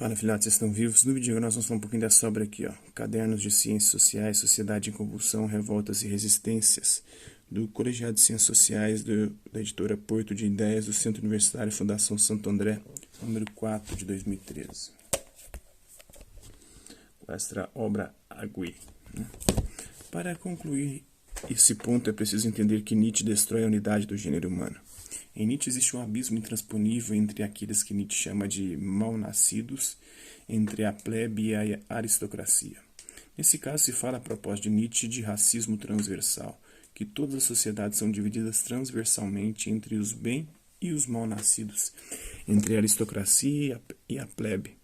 Fala, filhotes, vocês estão vivos? No vídeo de hoje nós vamos falar um pouquinho dessa obra aqui, ó. Cadernos de Ciências Sociais, Sociedade em Convulsão, Revoltas e Resistências, do Colegiado de Ciências Sociais da editora Porto de Ideias do Centro Universitário Fundação Santo André, número 4 de 2013. Esta obra Agui, né? Para concluir esse ponto é preciso entender que Nietzsche destrói a unidade do gênero humano. Em Nietzsche existe um abismo intransponível entre aqueles que Nietzsche chama de mal-nascidos, entre a plebe e a aristocracia. Nesse caso se fala a propósito de Nietzsche de racismo transversal, que todas as sociedades são divididas transversalmente entre os bem e os mal-nascidos, entre a aristocracia e a plebe.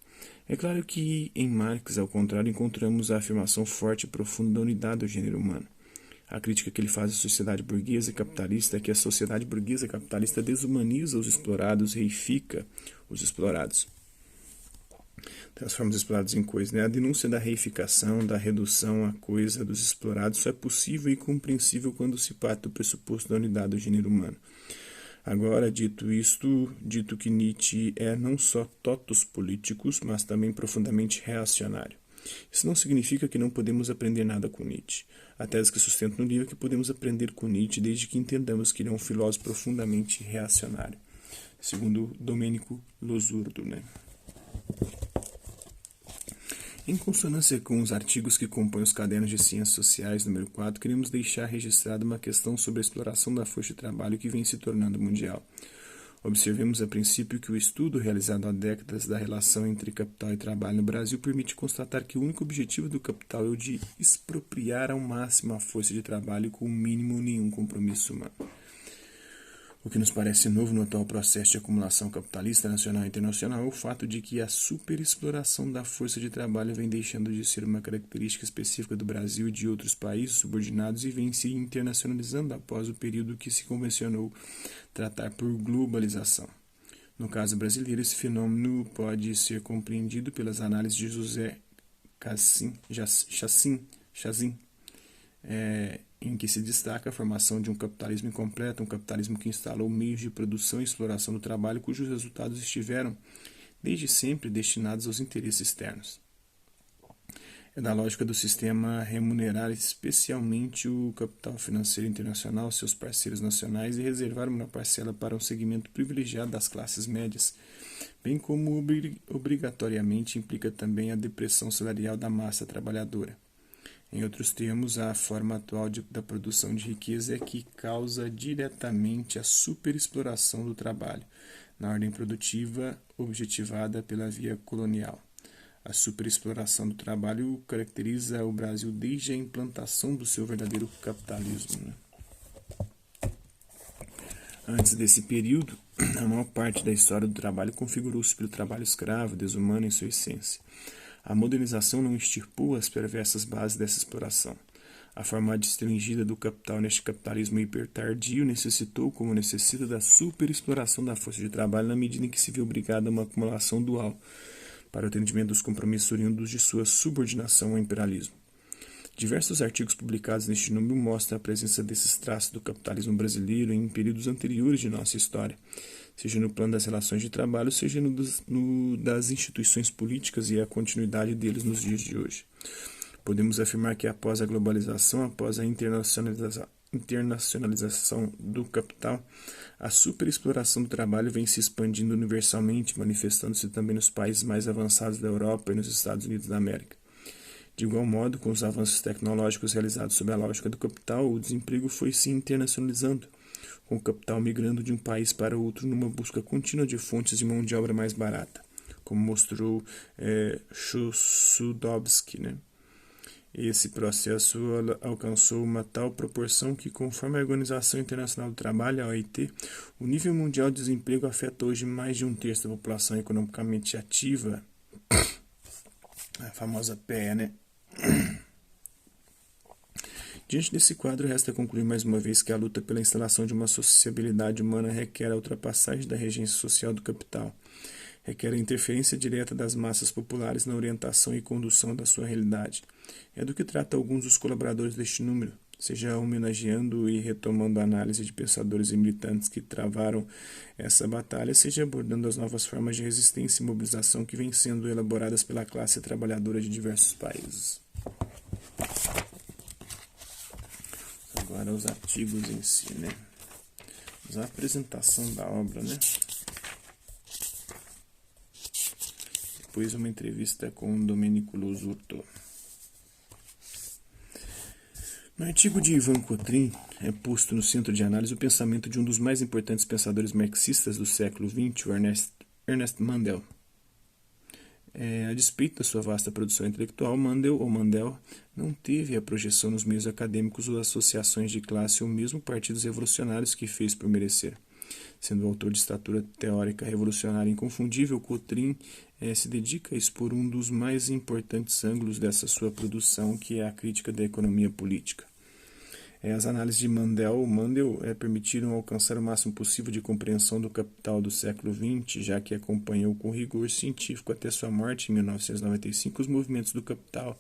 É claro que em Marx, ao contrário, encontramos a afirmação forte e profunda da unidade do gênero humano. A crítica que ele faz à sociedade burguesa e capitalista é que a sociedade burguesa e capitalista desumaniza os explorados, reifica os explorados, transforma os explorados em coisa, né? A denúncia da reificação, da redução à coisa dos explorados só é possível e compreensível quando se parte do pressuposto da unidade do gênero humano. Agora, dito que Nietzsche é não só totus políticos, mas também profundamente reacionário. Isso não significa que não podemos aprender nada com Nietzsche. A tese que sustento no livro é que podemos aprender com Nietzsche desde que entendamos que ele é um filósofo profundamente reacionário, segundo Domênico Losurdo, né? Em consonância com os artigos que compõem os Cadernos de Ciências Sociais, número 4, queremos deixar registrada uma questão sobre a exploração da força de trabalho que vem se tornando mundial. Observemos a princípio que o estudo realizado há décadas da relação entre capital e trabalho no Brasil permite constatar que o único objetivo do capital é o de expropriar ao máximo a força de trabalho com o mínimo nenhum compromisso humano. O que nos parece novo no atual processo de acumulação capitalista nacional e internacional é o fato de que a superexploração da força de trabalho vem deixando de ser uma característica específica do Brasil e de outros países subordinados e vem se internacionalizando após o período que se convencionou tratar por globalização. No caso brasileiro, esse fenômeno pode ser compreendido pelas análises de José Chazin, em que se destaca a formação de um capitalismo incompleto, um capitalismo que instalou meios de produção e exploração do trabalho cujos resultados estiveram, desde sempre, destinados aos interesses externos. É da lógica do sistema remunerar especialmente o capital financeiro internacional, seus parceiros nacionais, e reservar uma parcela para um segmento privilegiado das classes médias, bem como obrigatoriamente implica também a depressão salarial da massa trabalhadora. Em outros termos, a forma atual da produção de riqueza é que causa diretamente a superexploração do trabalho, na ordem produtiva objetivada pela via colonial. A superexploração do trabalho caracteriza o Brasil desde a implantação do seu verdadeiro capitalismo, né? Antes desse período, a maior parte da história do trabalho configurou-se pelo trabalho escravo, desumano em sua essência. A modernização não extirpou as perversas bases dessa exploração. A forma restringida do capital neste capitalismo hipertardio necessitou, como necessita, da superexploração da força de trabalho na medida em que se viu obrigada a uma acumulação dual para o atendimento dos compromissos oriundos de sua subordinação ao imperialismo. Diversos artigos publicados neste número mostram a presença desses traços do capitalismo brasileiro em períodos anteriores de nossa história, seja no plano das relações de trabalho, seja no das instituições políticas e a continuidade deles nos dias de hoje. Podemos afirmar que após a globalização, após a internacionalização do capital, a superexploração do trabalho vem se expandindo universalmente, manifestando-se também nos países mais avançados da Europa e nos Estados Unidos da América. De igual modo, com os avanços tecnológicos realizados sob a lógica do capital, o desemprego foi se internacionalizando, com o capital migrando de um país para outro numa busca contínua de fontes de mão de obra mais barata, como mostrou Chossudovsky, né? Esse processo alcançou uma tal proporção que, conforme a Organização Internacional do Trabalho, a OIT, o nível mundial de desemprego afeta hoje mais de um terço da população economicamente ativa, a famosa PE, né? Diante desse quadro, resta concluir mais uma vez que a luta pela instalação de uma sociabilidade humana requer a ultrapassagem da regência social do capital, requer a interferência direta das massas populares na orientação e condução da sua realidade. É do que trata alguns dos colaboradores deste número. seja homenageando e retomando a análise de pensadores e militantes que travaram essa batalha, seja abordando as novas formas de resistência e mobilização que vêm sendo elaboradas pela classe trabalhadora de diversos países. Agora os artigos em si, né? A apresentação da obra, né? Depois uma entrevista com Domenico Losurdo. No artigo de Ivan Cotrim, é posto no centro de análise o pensamento de um dos mais importantes pensadores marxistas do século XX, o Ernest Mandel. A despeito da sua vasta produção intelectual, Mandel não teve a projeção nos meios acadêmicos ou associações de classe ou mesmo partidos revolucionários que fez por merecer. Sendo autor de estatura teórica revolucionária inconfundível, Cotrim se dedica a expor um dos mais importantes ângulos dessa sua produção, que é a crítica da economia política. As análises de Mandel permitiram alcançar o máximo possível de compreensão do capital do século XX, já que acompanhou com rigor científico até sua morte em 1995 os movimentos do capital,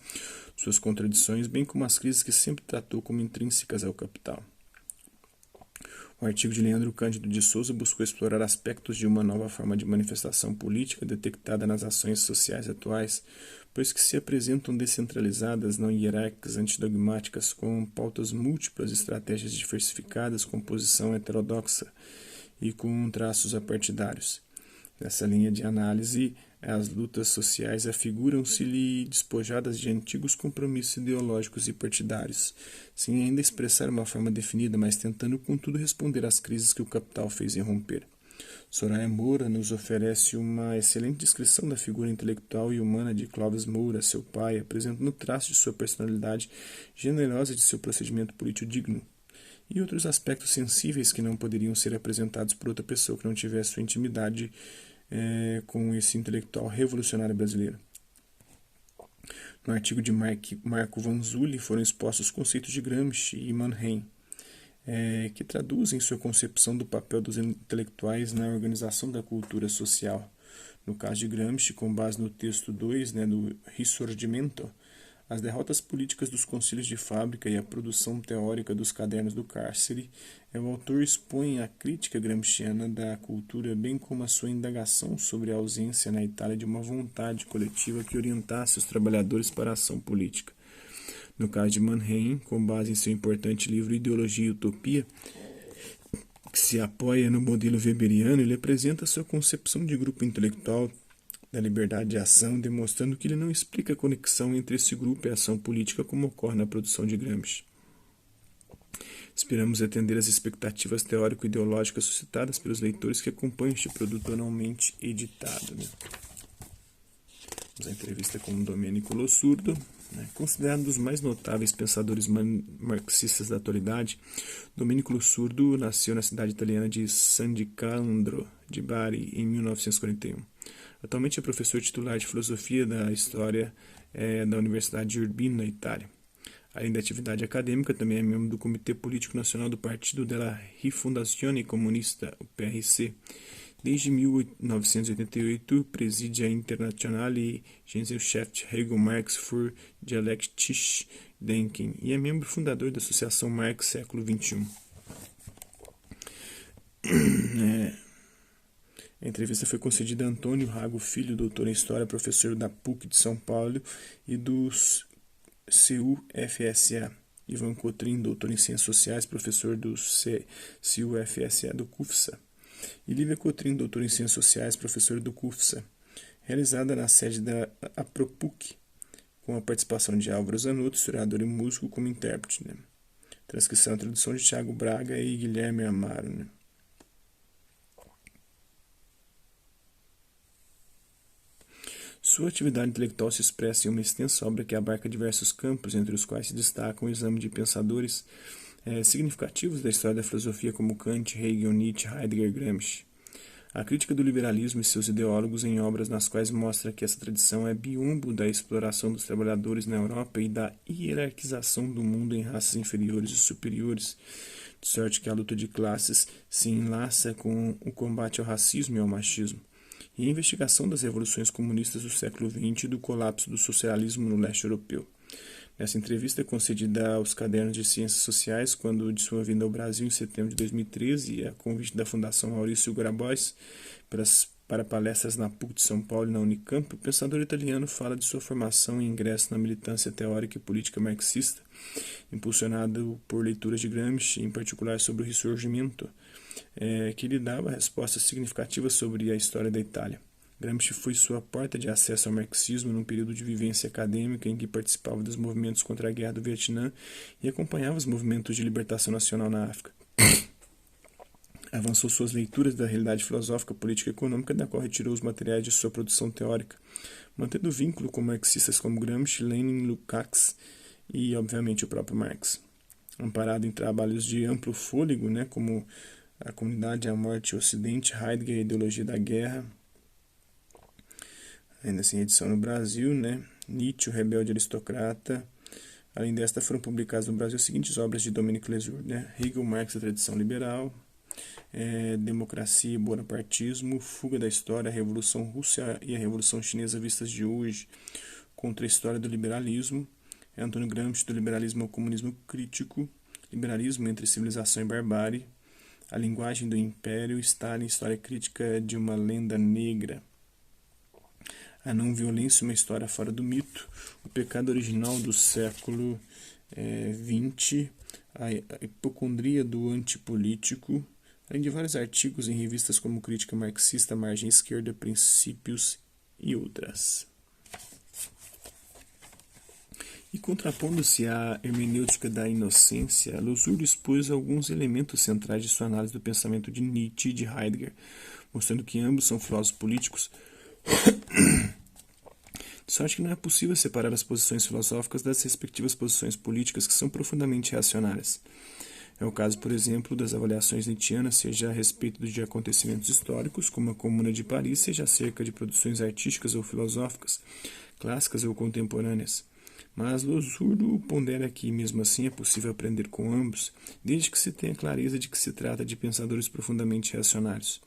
suas contradições, bem como as crises que sempre tratou como intrínsecas ao capital. O artigo de Leandro Cândido de Souza buscou explorar aspectos de uma nova forma de manifestação política detectada nas ações sociais atuais, pois que se apresentam descentralizadas, não hierárquicas, antidogmáticas, com pautas múltiplas, estratégias diversificadas, composição heterodoxa e com traços apartidários. Nessa linha de análise, as lutas sociais afiguram-se-lhe despojadas de antigos compromissos ideológicos e partidários, sem ainda expressar uma forma definida, mas tentando, contudo, responder às crises que o capital fez irromper. Soraya Moura nos oferece uma excelente descrição da figura intelectual e humana de Clóvis Moura, seu pai, apresentando traços de sua personalidade generosa e de seu procedimento político digno, e outros aspectos sensíveis que não poderiam ser apresentados por outra pessoa que não tivesse sua intimidade com esse intelectual revolucionário brasileiro. No artigo de Marco Vanzulli foram expostos os conceitos de Gramsci e Mannheim, que traduzem sua concepção do papel dos intelectuais na organização da cultura social. No caso de Gramsci, com base no texto 2 do Risorgimento, as derrotas políticas dos concílios de fábrica e a produção teórica dos cadernos do cárcere, o autor expõe a crítica gramsciana da cultura, bem como a sua indagação sobre a ausência na Itália de uma vontade coletiva que orientasse os trabalhadores para a ação política. No caso de Mannheim, com base em seu importante livro Ideologia e Utopia, que se apoia no modelo weberiano, ele apresenta sua concepção de grupo intelectual da liberdade de ação, demonstrando que ele não explica a conexão entre esse grupo e a ação política como ocorre na produção de Gramsci. Esperamos atender às expectativas teórico-ideológicas suscitadas pelos leitores que acompanham este produto anualmente editado. Vamos à entrevista com Domenico Losurdo. Considerado um dos mais notáveis pensadores marxistas da atualidade, Domenico Losurdo nasceu na cidade italiana de San Nicandro di Bari em 1941. Atualmente é professor titular de Filosofia da História da Universidade de Urbino, na Itália. Além da atividade acadêmica, também é membro do Comitê Político Nacional do Partido della Rifondazione Comunista, o PRC. Desde 1988, preside a Internationale Gesellschaft Hegel Marx für Dialektisches Denken e é membro fundador da Associação Marx Século XXI. A entrevista foi concedida a Antônio Rago Filho, doutor em História, professor da PUC de São Paulo e do CUFSA. Ivan Cotrim, doutor em Ciências Sociais, professor do CUFSA do CUFSA. E Lívia Cotrim, doutor em Ciências Sociais, professor do CUFSA. Realizada na sede da APROPUC, com a participação de Álvaro Zanotto, historiador e músico, como intérprete. Transcrição e tradução de Thiago Braga e Guilherme Amaro. Sua atividade intelectual se expressa em uma extensa obra que abarca diversos campos, entre os quais se destacam o exame de pensadores significativos da história da filosofia como Kant, Hegel, Nietzsche, Heidegger e Gramsci. A crítica do liberalismo e seus ideólogos em obras nas quais mostra que essa tradição é biombo da exploração dos trabalhadores na Europa e da hierarquização do mundo em raças inferiores e superiores, de sorte que a luta de classes se enlaça com o combate ao racismo e ao machismo, e a investigação das revoluções comunistas do século XX e do colapso do socialismo no leste europeu. Essa entrevista é concedida aos Cadernos de Ciências Sociais quando de sua vinda ao Brasil em setembro de 2013, a convite da Fundação Maurício Grabois para palestras na PUC de São Paulo e na Unicamp, o pensador italiano fala de sua formação e ingresso na militância teórica e política marxista, impulsionado por leituras de Gramsci, em particular sobre o Risorgimento, que lhe dava respostas significativas sobre a história da Itália. Gramsci foi sua porta de acesso ao marxismo num período de vivência acadêmica em que participava dos movimentos contra a Guerra do Vietnã e acompanhava os movimentos de libertação nacional na África. Avançou suas leituras da realidade filosófica, política e econômica, da qual retirou os materiais de sua produção teórica, mantendo vínculo com marxistas como Gramsci, Lenin, Lukács e, obviamente, o próprio Marx. Amparado em trabalhos de amplo fôlego, como A Comunidade, a Morte e o Ocidente, Heidegger, a Ideologia da Guerra, ainda assim edição no Brasil, Nietzsche, o Rebelde Aristocrata. Além desta, foram publicadas no Brasil as seguintes obras de Dominique Lezour, Hegel, Marx, a Tradição Liberal, Democracia e Bonapartismo, Fuga da História, a Revolução Russa e a Revolução Chinesa vistas de hoje, Contra a História do Liberalismo, Antônio Gramsci, do Liberalismo ao Comunismo Crítico, Liberalismo entre Civilização e Barbárie, A Linguagem do Império, Stalin, História Crítica de uma Lenda Negra, A Não-Violência, uma História Fora do Mito, O Pecado Original do Século XX, A Hipocondria do Antipolítico, além de vários artigos em revistas como Crítica Marxista, Margem Esquerda, Princípios e outras. E contrapondo-se à hermenêutica da inocência, Lezour expôs alguns elementos centrais de sua análise do pensamento de Nietzsche e de Heidegger, mostrando que ambos são filósofos políticos, de sorte que não é possível separar as posições filosóficas das respectivas posições políticas, que são profundamente reacionárias. É o caso, por exemplo, das avaliações nietzschianas, seja a respeito de acontecimentos históricos, como a Comuna de Paris, seja acerca de produções artísticas ou filosóficas, clássicas ou contemporâneas. Mas Lezour pondera que, mesmo assim, é possível aprender com ambos, desde que se tenha clareza de que se trata de pensadores profundamente reacionários.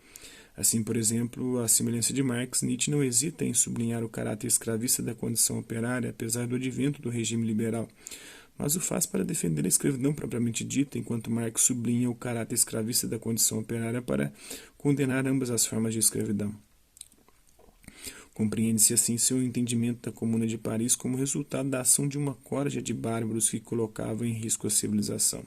Assim, por exemplo, à semelhança de Marx, Nietzsche não hesita em sublinhar o caráter escravista da condição operária, apesar do advento do regime liberal, mas o faz para defender a escravidão propriamente dita, enquanto Marx sublinha o caráter escravista da condição operária para condenar ambas as formas de escravidão. Compreende-se assim seu entendimento da Comuna de Paris como resultado da ação de uma corja de bárbaros que colocava em risco a civilização.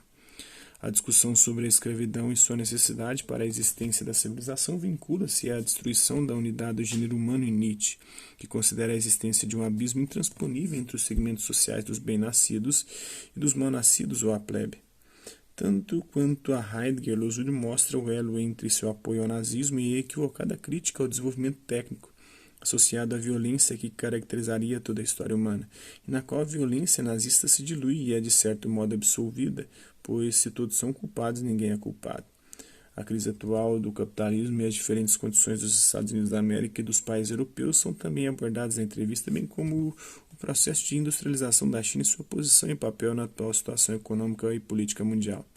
A discussão sobre a escravidão e sua necessidade para a existência da civilização vincula-se à destruição da unidade do gênero humano em Nietzsche, que considera a existência de um abismo intransponível entre os segmentos sociais dos bem-nascidos e dos mal-nascidos ou a plebe. Tanto quanto a Heidegger, Lezour mostra o elo entre seu apoio ao nazismo e a equivocada crítica ao desenvolvimento técnico, associado à violência que caracterizaria toda a história humana, e na qual a violência nazista se dilui e é de certo modo absolvida, pois se todos são culpados, ninguém é culpado. A crise atual do capitalismo e as diferentes condições dos Estados Unidos da América e dos países europeus são também abordadas na entrevista, bem como o processo de industrialização da China e sua posição e papel na atual situação econômica e política mundial.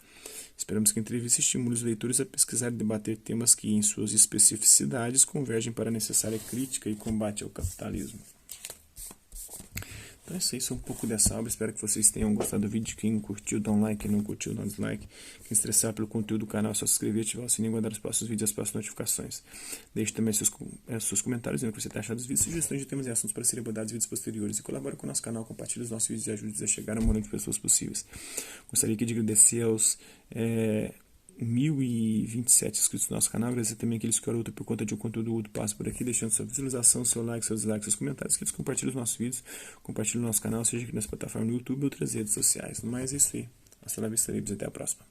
Esperamos que a entrevista estimule os leitores a pesquisar e debater temas que, em suas especificidades, convergem para a necessária crítica e combate ao capitalismo. Então é isso aí, só um pouco dessa obra. Espero que vocês tenham gostado do vídeo. Quem curtiu, dá um like. Quem não curtiu, dá um dislike. Quem se interessar pelo conteúdo do canal, é só se inscrever, ativar o sininho e guardar os próximos vídeos e as próximas notificações. Deixe também seus comentários, dizendo o que você está achando dos vídeos, sugestões de temas e assuntos para serem abordados em vídeos posteriores. E colabore com o nosso canal, compartilhe os nossos vídeos e ajude a chegar ao maior número de pessoas possíveis. Gostaria aqui de agradecer aos 1027 inscritos no nosso canal. Agradecer também aqueles que oram por conta de um conteúdo útil, passa por aqui, deixando sua visualização, seu like, seu dislike, seus comentários, que eles compartilhem os nossos vídeos, compartilhem o nosso canal, seja aqui nas plataformas do YouTube ou outras redes sociais. Mas é isso aí. Hasta la vista, até a próxima.